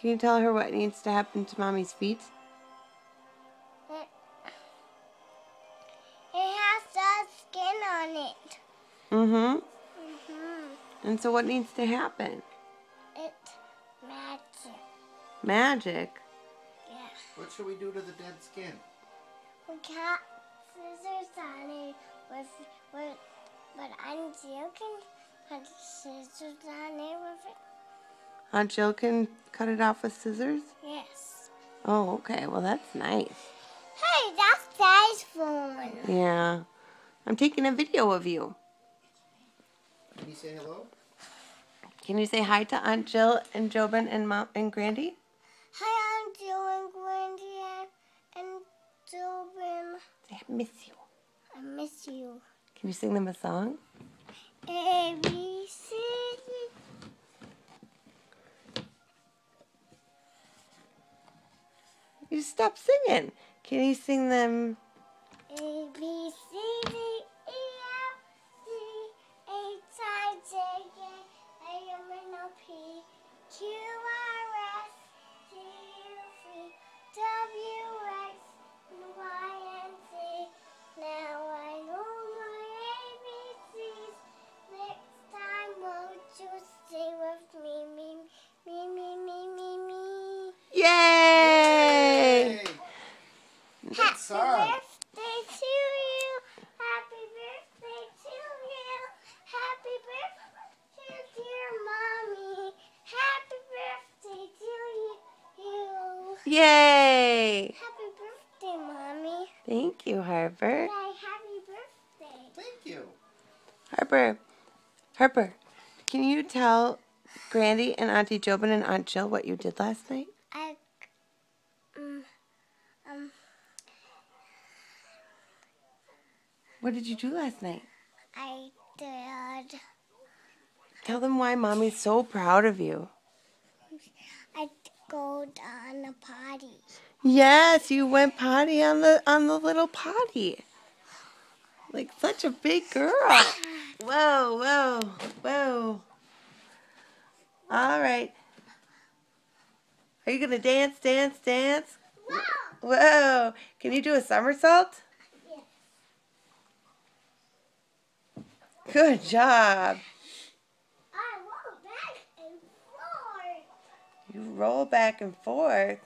Can you tell her what needs to happen to Mommy's feet? It has the skin on it. Mm-hmm. And so what needs to happen? It's magic. Magic? Yeah. What should we do to the dead skin? We got scissors on it but Jill can put scissors on it with it. Aunt Jill can cut it off with scissors? Yes. Oh, okay. Well, that's nice. Hey, that's Dad's phone. Yeah. I'm taking a video of you. Can you say hello? Can you say hi to Aunt Jill and Jobin and Mom and Grandy? Hi, Aunt Jill and Grandy and Jobin. Say, I miss you. I miss you. Can you sing them a song? A, B, C, D. You stop singing. Can you sing them? A, B, C, D, E, F, G, H, I, J, K, L, M, N, O, P, Q, R, S, T, U, V, W, X, Y, and Z. Now I know my ABCs. Next time, won't you sing with me, me, me, me, me, me, me? Yay! Good song. Happy birthday to you. Happy birthday to you. Happy birthday, dear Mommy. Happy birthday to you. Yay! Happy birthday, Mommy. Thank you, Harper. Yay, happy birthday. Thank you. Harper, can you tell Grandy and Auntie Jobin and Aunt Jill what you did last night? What did you do last night? I did. Tell them why Mommy's so proud of you. I go on a potty. Yes, you went potty on the little potty. Like such a big girl. Whoa, whoa, whoa. All right. Are you gonna dance, dance, dance? Wow. Whoa. Can you do a somersault? Yes. Good job. I roll back and forth. You roll back and forth.